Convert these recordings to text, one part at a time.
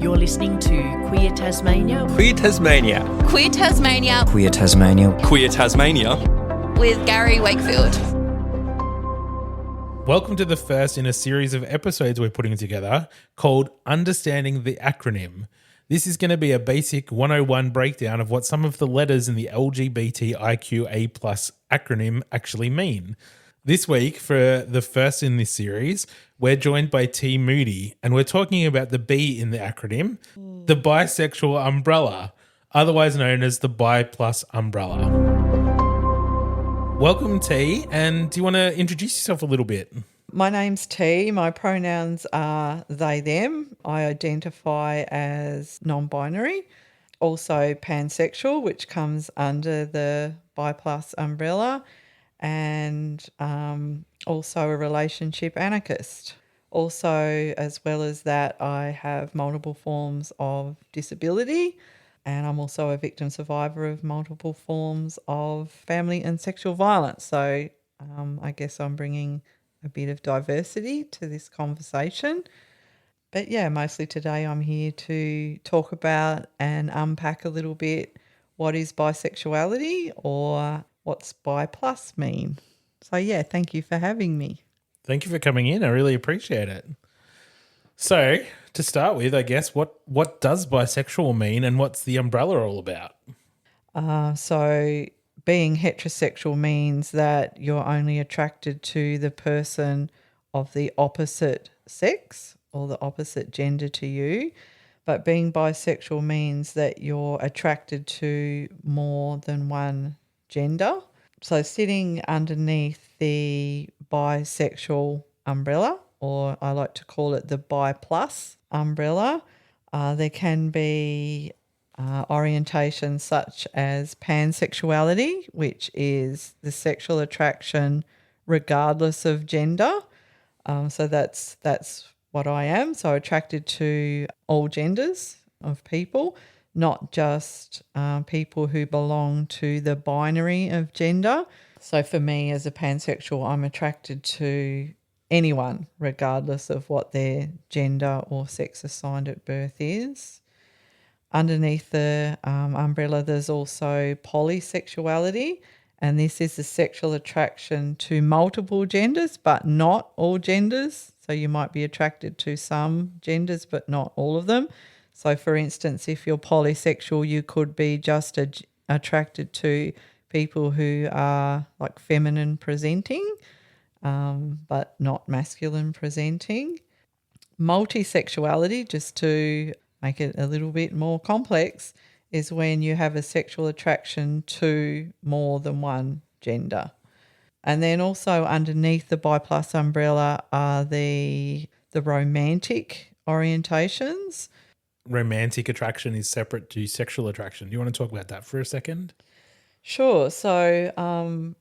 You're listening to Queer Tasmania. Queer Tasmania. Queer Tasmania. Queer Tasmania. Queer Tasmania. With Gary Wakefield. Welcome to the first in a series of episodes we're putting together called Understanding the Acronym. This is going to be a basic 101 breakdown of what some of the letters in the LGBTIQA+ acronym actually mean. This week, for the first in this series, we're joined by T. Moody, and we're talking about the B in the acronym, the bisexual umbrella, otherwise known as the Bi Plus umbrella. Welcome, T, and do you want to introduce yourself a little bit? My name's T. My pronouns are they, them. I identify as non-binary, also pansexual, which comes under the Bi Plus umbrella, and also a relationship anarchist. Also, as well as that, I have multiple forms of disability, and I'm also a victim survivor of multiple forms of family and sexual violence. So I guess I'm bringing a bit of diversity to this conversation. But yeah, mostly today I'm here to talk about and unpack a little bit what is bisexuality or what's bi plus mean. So yeah, thank you for having me. Thank you for coming in. I really appreciate it. So to start with, I guess, what does bisexual mean and what's the umbrella all about? So being heterosexual means that you're only attracted to the person of the opposite sex or the opposite gender to you. But being bisexual means that you're attracted to more than one gender. So sitting underneath the bisexual umbrella, or I like to call it the Bi Plus umbrella, there can be orientations such as pansexuality, which is the sexual attraction regardless of gender. So that's what I am. So attracted to all genders of people, not just people who belong to the binary of gender. So for me as a pansexual, I'm attracted to anyone regardless of what their gender or sex assigned at birth is. Underneath the umbrella, there's also polysexuality, and this is the sexual attraction to multiple genders but not all genders. So you might be attracted to some genders but not all of them. So for instance, if you're polysexual, you could be just attracted to people who are like feminine presenting but not masculine presenting. Multisexuality, just to make it a little bit more complex, is when you have a sexual attraction to more than one gender. And then also underneath the Bi Plus umbrella are the romantic orientations. Romantic attraction is separate to sexual attraction. Do you want to talk about that for a second? Sure. So,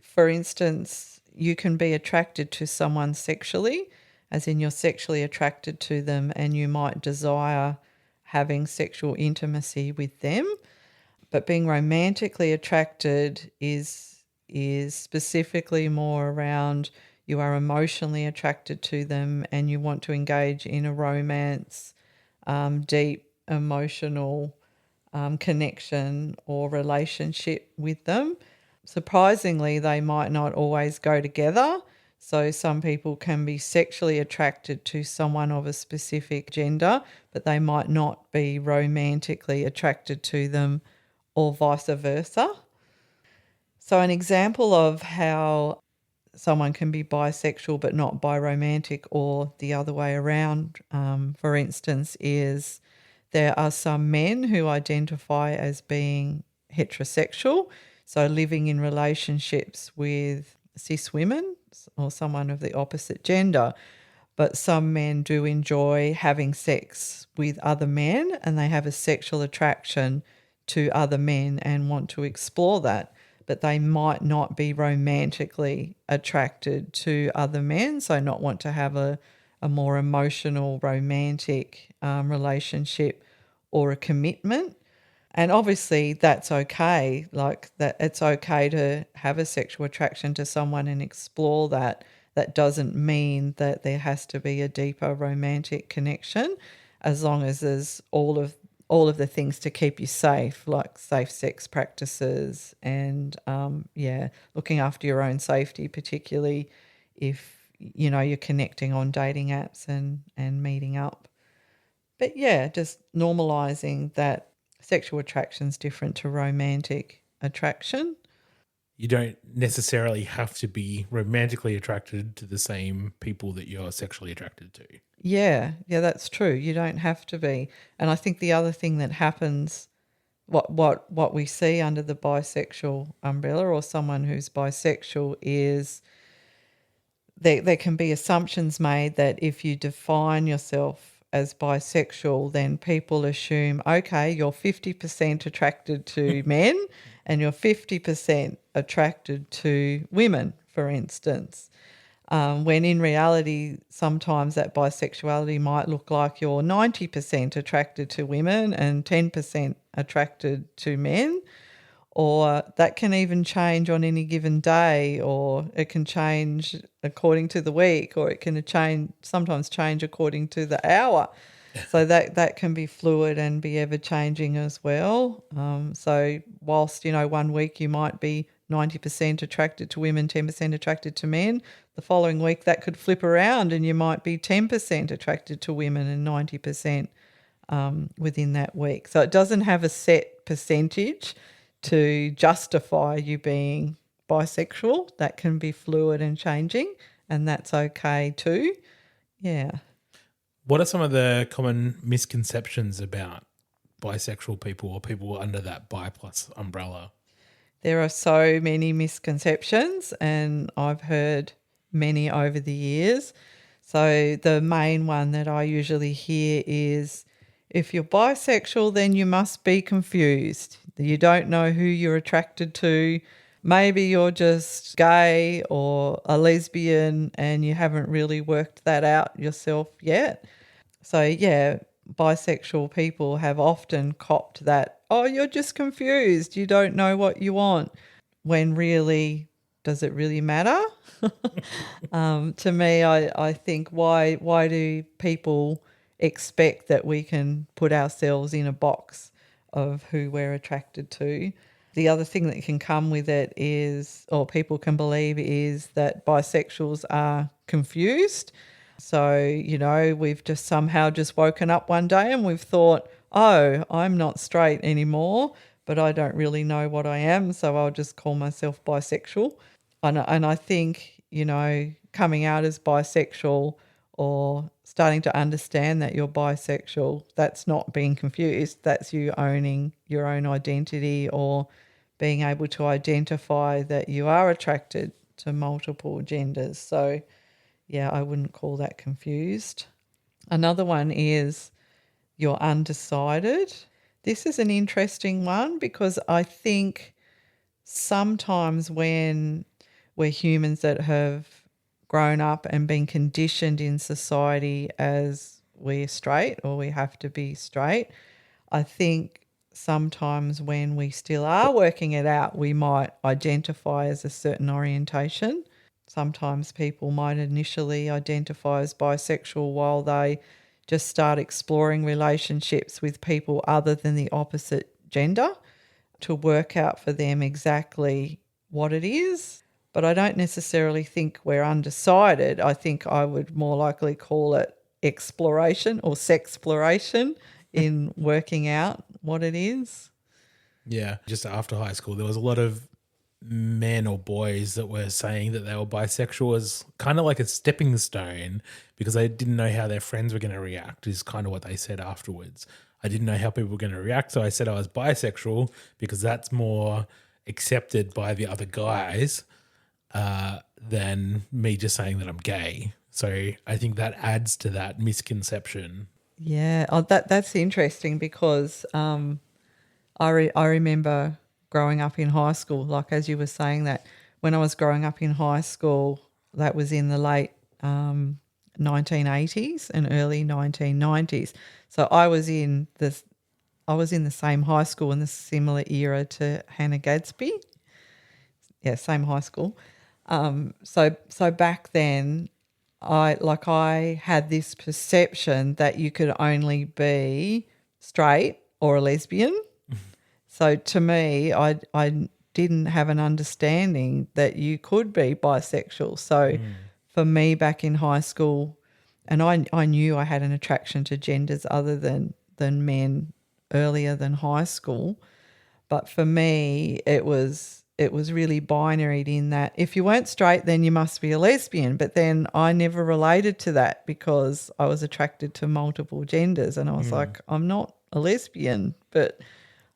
for instance, you can be attracted to someone sexually, as in you're sexually attracted to them and you might desire having sexual intimacy with them. But being romantically attracted is specifically more around you are emotionally attracted to them and you want to engage in a romance, deep emotional connection or relationship with them. Surprisingly, they might not always go together. So some people can be sexually attracted to someone of a specific gender, but they might not be romantically attracted to them, or vice versa. So an example of how someone can be bisexual but not biromantic, or the other way around, for instance, is there are some men who identify as being heterosexual, so living in relationships with cis women or someone of the opposite gender. But some men do enjoy having sex with other men and they have a sexual attraction to other men and want to explore that. But they might not be romantically attracted to other men, so not want to have a more emotional, romantic relationship or a commitment. And obviously that's okay, like that it's okay to have a sexual attraction to someone and explore that. That doesn't mean that there has to be a deeper romantic connection. as long as there's all of the things to keep you safe, like safe sex practices and looking after your own safety, particularly if you're connecting on dating apps and meeting up. But yeah, just normalizing that sexual attraction is different to romantic attraction. You don't necessarily have to be romantically attracted to the same people that you're sexually attracted to. Yeah, that's true. You don't have to be. And I think the other thing that happens, what we see under the bisexual umbrella or someone who's bisexual is there can be assumptions made that if you define yourself as bisexual, then people assume, okay, you're 50% attracted to men and you're 50% attracted to women, for instance. When in reality, sometimes that bisexuality might look like you're 90% attracted to women and 10% attracted to men, or that can even change on any given day, or it can change according to the week, or it can sometimes change according to the hour. So that can be fluid and be ever changing as well. So whilst, 1 week you might be 90% attracted to women, 10% attracted to men, the following week that could flip around and you might be 10% attracted to women and 90% within that week. So it doesn't have a set percentage to justify you being bisexual. That can be fluid and changing, and that's okay too. Yeah. What are some of the common misconceptions about bisexual people or people under that bi plus umbrella? There are so many misconceptions, and I've heard many over the years. So the main one that I usually hear is, if you're bisexual, then you must be confused. You don't know who you're attracted to. Maybe you're just gay or a lesbian and you haven't really worked that out yourself yet. So, yeah, bisexual people have often copped that, oh, you're just confused, you don't know what you want, when really, does it really matter? To me, I think why do people expect that we can put ourselves in a box of who we're attracted to? The other thing that can come with it is, or people can believe, is that bisexuals are confused. So, we've just somehow just woken up one day and we've thought, oh, I'm not straight anymore, but I don't really know what I am, so I'll just call myself bisexual. And I think, coming out as bisexual or starting to understand that you're bisexual, that's not being confused. That's you owning your own identity or being able to identify that you are attracted to multiple genders. So, yeah, I wouldn't call that confused. Another one is you're undecided. This is an interesting one because I think sometimes when we're humans that have grown up and been conditioned in society as we're straight or we have to be straight, I think sometimes when we still are working it out, we might identify as a certain orientation. Sometimes people might initially identify as bisexual while they just start exploring relationships with people other than the opposite gender to work out for them exactly what it is. But I don't necessarily think we're undecided. I think I would more likely call it exploration or sexploration in working out what it is. Yeah. Just after high school, there was a lot of men or boys that were saying that they were bisexual as kind of like a stepping stone because they didn't know how their friends were going to react, is kind of what they said afterwards. I didn't know how people were going to react, so I said I was bisexual because that's more accepted by the other guys than me just saying that I'm gay. So I think that adds to that misconception. Yeah, that's interesting because I remember growing up in high school, like as you were saying that, when I was growing up in high school, that was in the late 1980s and early 1990s. So I was in the same high school in the similar era to Hannah Gadsby. Yeah, same high school. So back then, I had this perception that you could only be straight or a lesbian. So to me, I didn't have an understanding that you could be bisexual. So for me back in high school, and I knew I had an attraction to genders other than men earlier than high school. But for me, it was really binary in that if you weren't straight, then you must be a lesbian. But then I never related to that because I was attracted to multiple genders, and I was like, I'm not a lesbian. But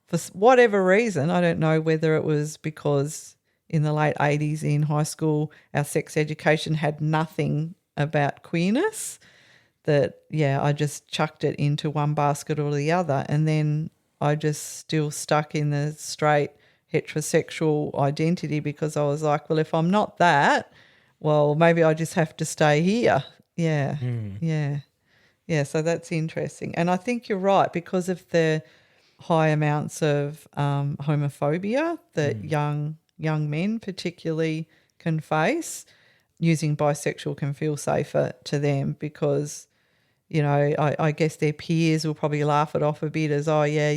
for whatever reason, I don't know whether it was because in the late 80s in high school, our sex education had nothing about queerness, that, I just chucked it into one basket or the other. And then I just still stuck in the straight heterosexual identity because I was like, well, if I'm not that, well, maybe I just have to stay here. Yeah. So that's interesting. And I think you're right because of the high amounts of homophobia that young men particularly can face. Using bisexual can feel safer to them because, I guess their peers will probably laugh it off a bit as, oh, yeah,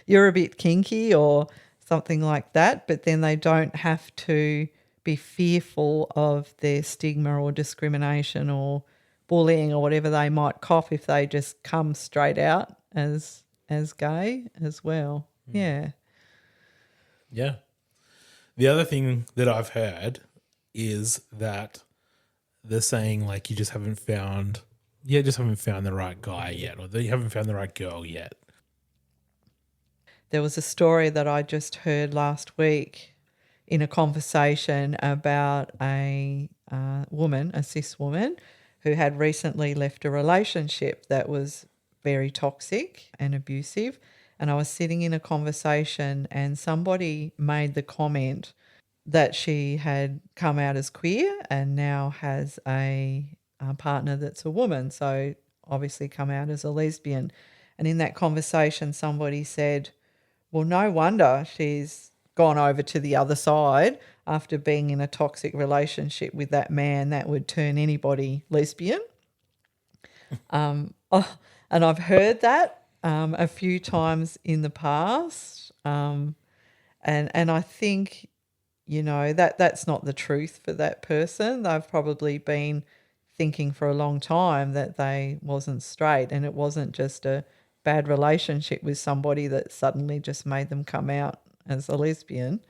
you're a bit kinky or something like that, but then they don't have to be fearful of their stigma or discrimination or bullying or whatever they might cop if they just come straight out as gay as well. Yeah. Yeah. The other thing that I've heard is that they're saying like you just haven't found the right guy yet, or that you haven't found the right girl yet. There was a story that I just heard last week in a conversation about a woman, a cis woman, who had recently left a relationship that was very toxic and abusive. And I was sitting in a conversation and somebody made the comment that she had come out as queer and now has a partner that's a woman, so obviously come out as a lesbian. And in that conversation, somebody said, well, no wonder she's gone over to the other side after being in a toxic relationship with that man that would turn anybody lesbian. And I've heard that a few times in the past. And I think, that's not the truth for that person. They've probably been thinking for a long time that they wasn't straight, and it wasn't just a bad relationship with somebody that suddenly just made them come out as a lesbian.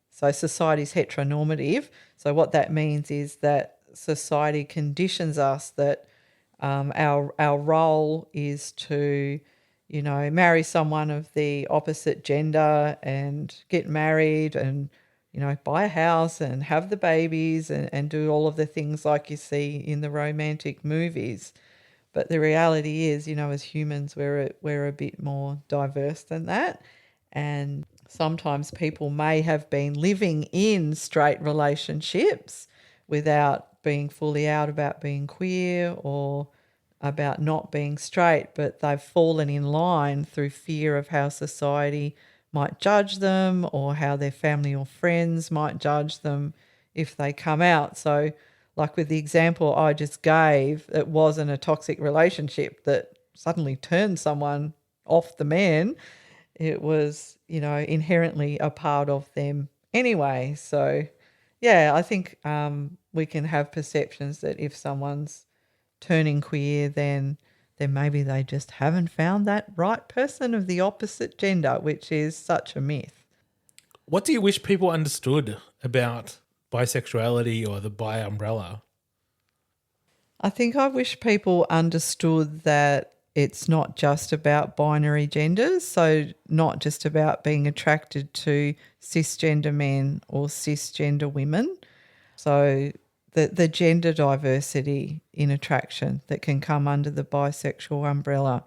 So society's heteronormative. So what that means is that society conditions us that our role is to, marry someone of the opposite gender and get married and, buy a house and have the babies and do all of the things like you see in the romantic movies. But the reality is, as humans, we're a bit more diverse than that. And sometimes people may have been living in straight relationships without being fully out about being queer or about not being straight, but they've fallen in line through fear of how society might judge them or how their family or friends might judge them if they come out. So like with the example I just gave, it wasn't a toxic relationship that suddenly turned someone off the man. It was, inherently a part of them anyway. So, I think we can have perceptions that if someone's turning queer, then maybe they just haven't found that right person of the opposite gender, which is such a myth. What do you wish people understood about bisexuality or the bi umbrella? I think I wish people understood that it's not just about binary genders, so not just about being attracted to cisgender men or cisgender women. So the gender diversity in attraction that can come under the bisexual umbrella.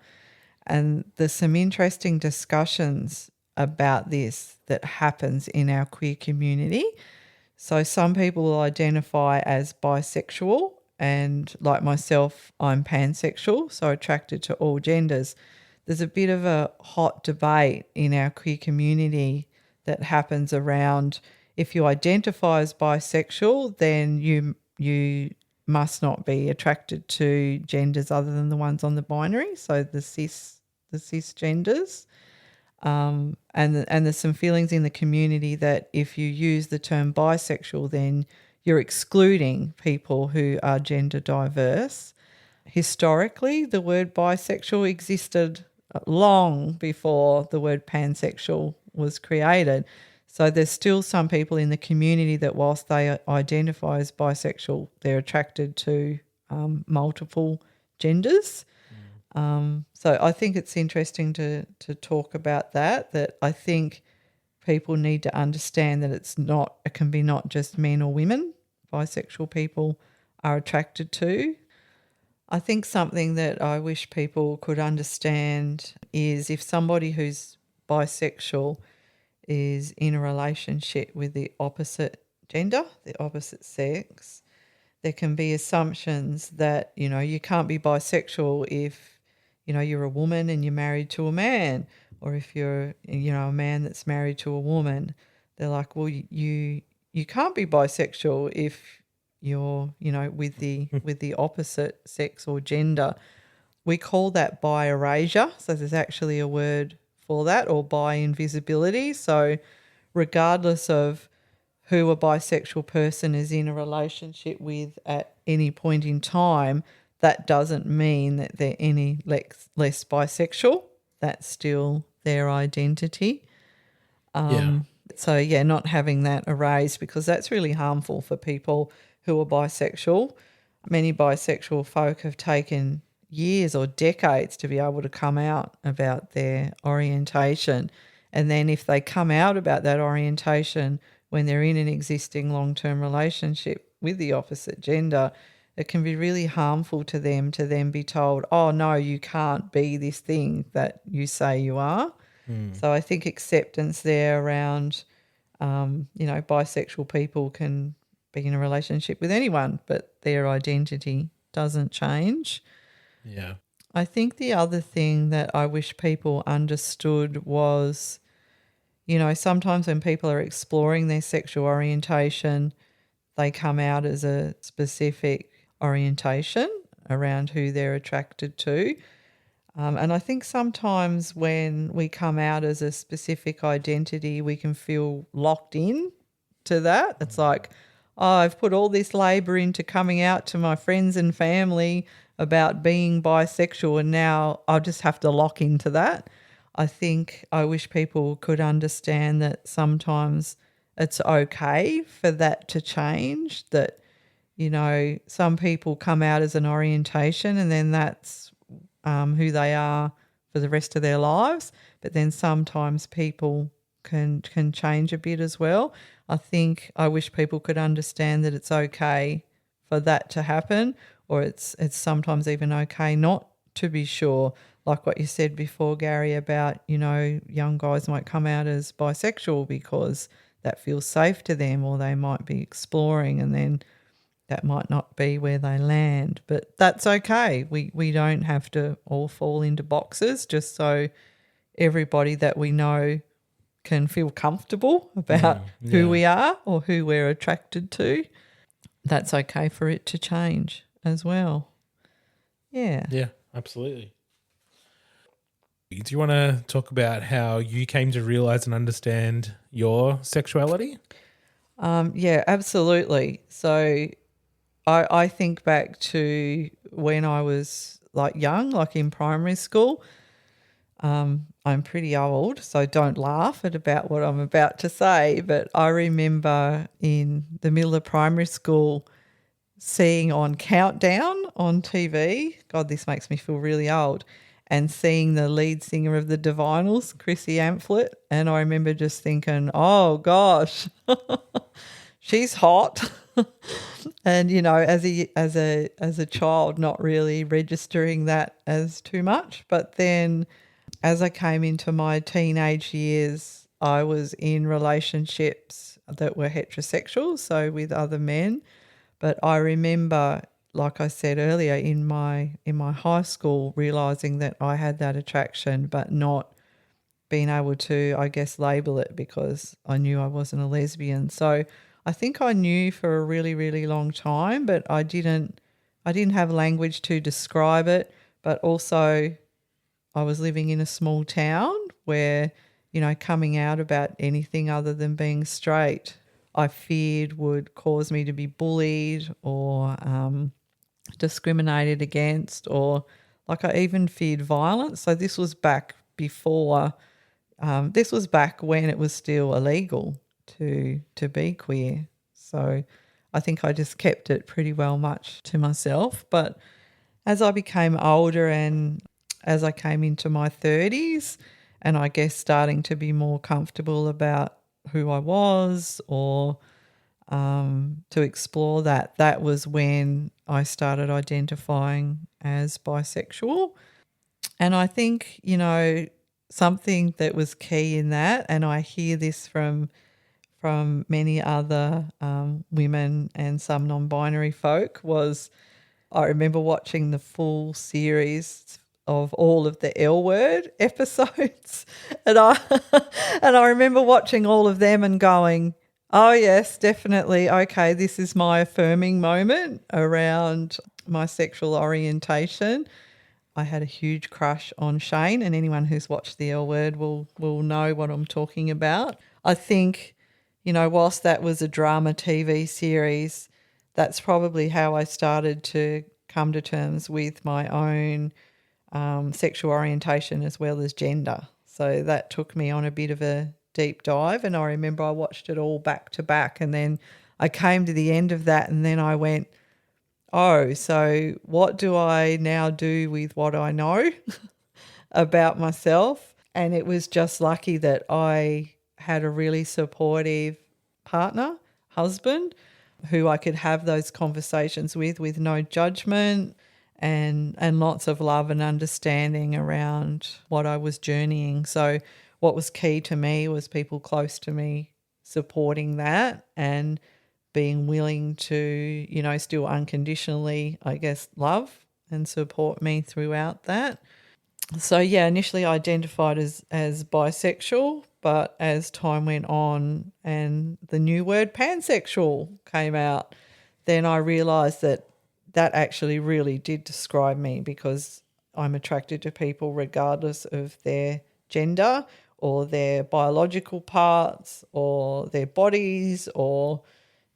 And there's some interesting discussions about this that happens in our queer community. So some people will identify as bisexual, and like myself, I'm pansexual, so attracted to all genders. There's a bit of a hot debate in our queer community that happens around if you identify as bisexual, then you must not be attracted to genders other than the ones on the binary, so the cisgenders. And there's some feelings in the community that if you use the term bisexual, then you're excluding people who are gender diverse. Historically, the word bisexual existed long before the word pansexual was created. So there's still some people in the community that whilst they identify as bisexual, they're attracted to multiple genders. So I think it's interesting to talk about that I think people need to understand that it can be not just men or women bisexual people are attracted to. I think something that I wish people could understand is if somebody who's bisexual is in a relationship with the opposite gender, the opposite sex, there can be assumptions that, you can't be bisexual if, you're a woman and you're married to a man, or if you're, a man that's married to a woman. They're like, well, you can't be bisexual if you're, with the opposite sex or gender. We call that bi erasure. So there's actually a word for that, or bi invisibility. So regardless of who a bisexual person is in a relationship with at any point in time, that doesn't mean that they're any less bisexual. That's still their identity. So, not having that erased, because that's really harmful for people who are bisexual. Many bisexual folk have taken years or decades to be able to come out about their orientation. And then if they come out about that orientation when they're in an existing long-term relationship with the opposite gender, it can be really harmful to them to then be told, oh, no, you can't be this thing that you say you are. So I think acceptance there around, bisexual people can be in a relationship with anyone, but their identity doesn't change. Yeah. I think the other thing that I wish people understood was, sometimes when people are exploring their sexual orientation, they come out as a specific orientation around who they're attracted to. And I think sometimes when we come out as a specific identity, we can feel locked in to that. It's like, oh, I've put all this labour into coming out to my friends and family about being bisexual, and now I'll just have to lock into that. I think I wish people could understand that sometimes it's okay for that to change, that, some people come out as an orientation and then that's who they are for the rest of their lives. But then sometimes people can change a bit as well. I think I wish people could understand that it's okay for that to happen, or it's sometimes even okay not to be sure. Like what you said before, Gary, about, young guys might come out as bisexual because that feels safe to them, or they might be exploring and then that might not be where they land. But that's okay. We don't have to all fall into boxes, just so everybody that we know can feel comfortable about who we are or who we're attracted to. That's okay for it to change as well. Yeah. Yeah, absolutely. Do you want to talk about how you came to realise and understand your sexuality? Yeah, absolutely. So I think back to when I was young, in primary school. I'm pretty old, so don't laugh at about what I'm about to say, but I remember in the middle of primary school seeing on Countdown on TV, God, this makes me feel really old, and seeing the lead singer of the Divinals, Chrissy Amphlett, and I remember just thinking, oh gosh, she's hot. And as a child, not really registering that as too much. But then as I came into my teenage years, I was in relationships that were heterosexual, so with other men. But I remember, like I said earlier, in my high school, realising that I had that attraction, but not being able to, I guess, label it because I knew I wasn't a lesbian. So I think I knew for a really, really long time, but I didn't have language to describe it. But also I was living in a small town where, coming out about anything other than being straight, I feared would cause me to be bullied or discriminated against, or like I even feared violence. So this was back before, this was back when it was still illegal to be queer. So I think I just kept it pretty well much to myself. But as I became older and as I came into my 30s, and I guess starting to be more comfortable about who I was, or to explore that was when I started identifying as bisexual. And I think, something that was key in that, and I hear this from many other women and some non-binary folk, was I remember watching the full series of all of the L Word episodes, and I remember watching all of them and going, oh yes, definitely, okay, this is my affirming moment around my sexual orientation. I had a huge crush on Shane, and anyone who's watched the L Word will know what I'm talking about. I think, whilst that was a drama TV series, that's probably how I started to come to terms with my own sexual orientation as well as gender. So that took me on a bit of a deep dive, and I remember I watched it all back to back, and then I came to the end of that, and then I went, oh, so what do I now do with what I know about myself? And it was just lucky that I had a really supportive partner, husband, who I could have those conversations with no judgment, and lots of love and understanding around what I was journeying. So what was key to me was people close to me supporting that and being willing to, still unconditionally, I guess, love and support me throughout that. So, yeah, initially I identified as bisexual, but as time went on and the new word pansexual came out, then I realised that actually really did describe me, because I'm attracted to people regardless of their gender or their biological parts or their bodies, or,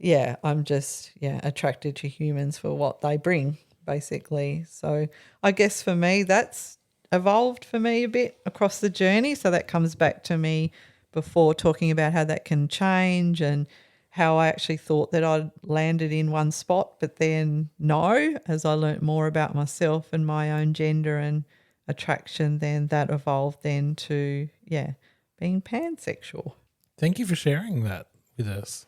I'm just, attracted to humans for what they bring, basically. So I guess for me, that's evolved for me a bit across the journey. So that comes back to me before talking about how that can change, and how I actually thought that I'd landed in one spot, but then no, as I learnt more about myself and my own gender and attraction, then that evolved then to, being pansexual. Thank you for sharing that with us.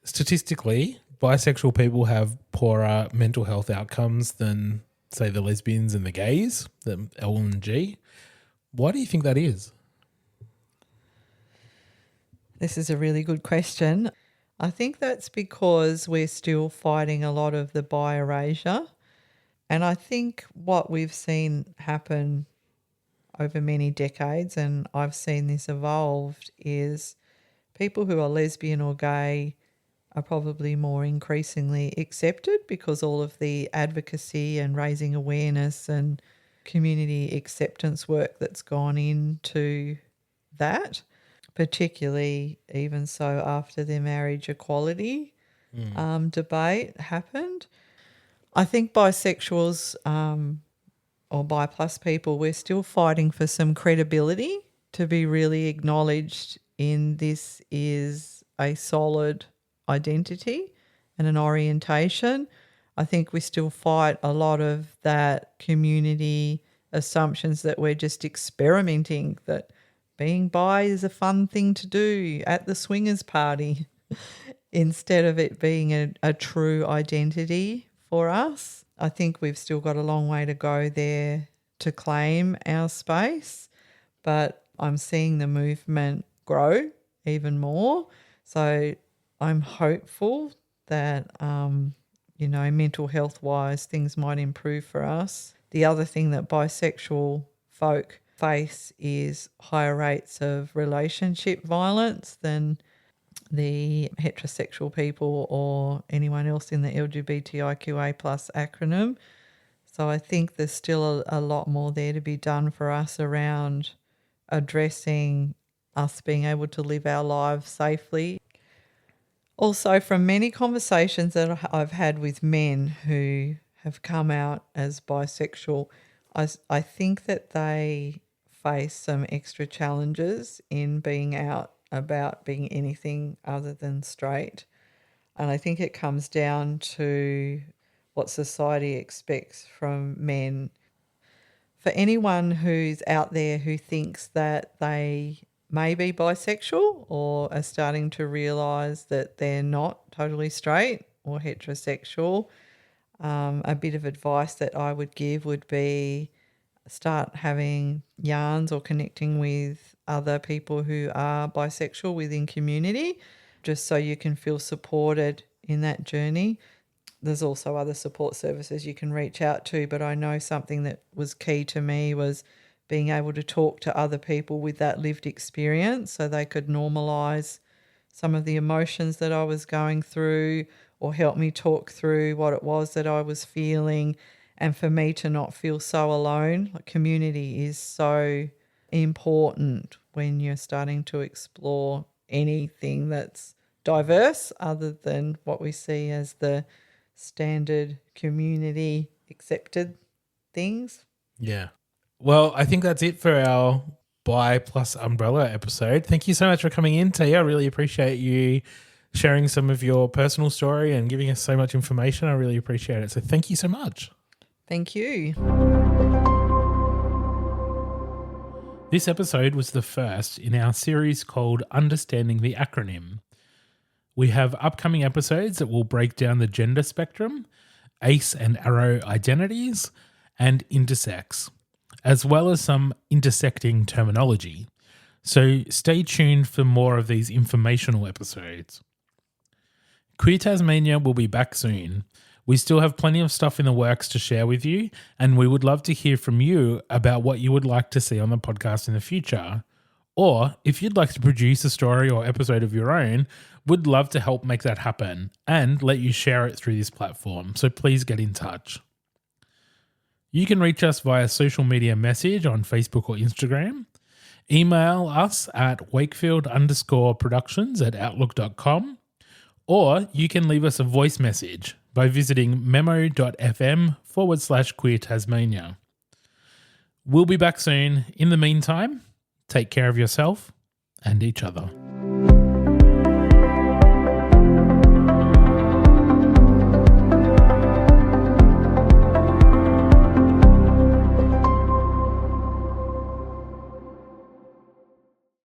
Statistically, bisexual people have poorer mental health outcomes than, say, the lesbians and the gays, the L and G. Why do you think that is? This is a really good question. I think that's because we're still fighting a lot of the bi-erasure. And I think what we've seen happen over many decades, and I've seen this evolved, is people who are lesbian or gay are probably more increasingly accepted because all of the advocacy and raising awareness and community acceptance work that's gone into that, particularly even so after the marriage equality debate happened. I think bisexuals or bi plus people, we're still fighting for some credibility to be really acknowledged in this is a solid identity and an orientation. I think we still fight a lot of that community assumptions that we're just experimenting, that being bi is a fun thing to do at the swingers party instead of it being a true identity for us. I think we've still got a long way to go there to claim our space, but I'm seeing the movement grow even more. So I'm hopeful that, mental health wise, things might improve for us. The other thing that bisexual folk face is higher rates of relationship violence than the heterosexual people or anyone else in the LGBTIQA plus acronym. So I think there's still a lot more there to be done for us around addressing us being able to live our lives safely. Also, from many conversations that I've had with men who have come out as bisexual, I think that they face some extra challenges in being out about being anything other than straight. And I think it comes down to what society expects from men. For anyone who's out there who thinks that they may be bisexual or are starting to realise that they're not totally straight or heterosexual, a bit of advice that I would give would be start having yarns or connecting with other people who are bisexual within community, just so you can feel supported in that journey. There's also other support services you can reach out to, but I know something that was key to me was being able to talk to other people with that lived experience so they could normalise some of the emotions that I was going through or help me talk through what it was that I was feeling, and for me to not feel so alone. Like, community is so important when you're starting to explore anything that's diverse other than what we see as the standard community accepted things. Yeah. Well, I think that's it for our Bi plus Umbrella episode. Thank you so much for coming in, Tia. I really appreciate you sharing some of your personal story and giving us so much information. I really appreciate it. So thank you so much. Thank you. This episode was the first in our series called Understanding the Acronym. We have upcoming episodes that will break down the gender spectrum, ace and arrow identities, and intersex, as well as some intersecting terminology. So stay tuned for more of these informational episodes. Queer Tasmania will be back soon. We still have plenty of stuff in the works to share with you, and we would love to hear from you about what you would like to see on the podcast in the future. Or if you'd like to produce a story or episode of your own, we'd love to help make that happen and let you share it through this platform. So please get in touch. You can reach us via social media message on Facebook or Instagram. Email us at wakefield_productions@outlook.com. Or you can leave us a voice message by visiting memo.fm/Queer Tasmania. We'll be back soon. In the meantime, take care of yourself and each other.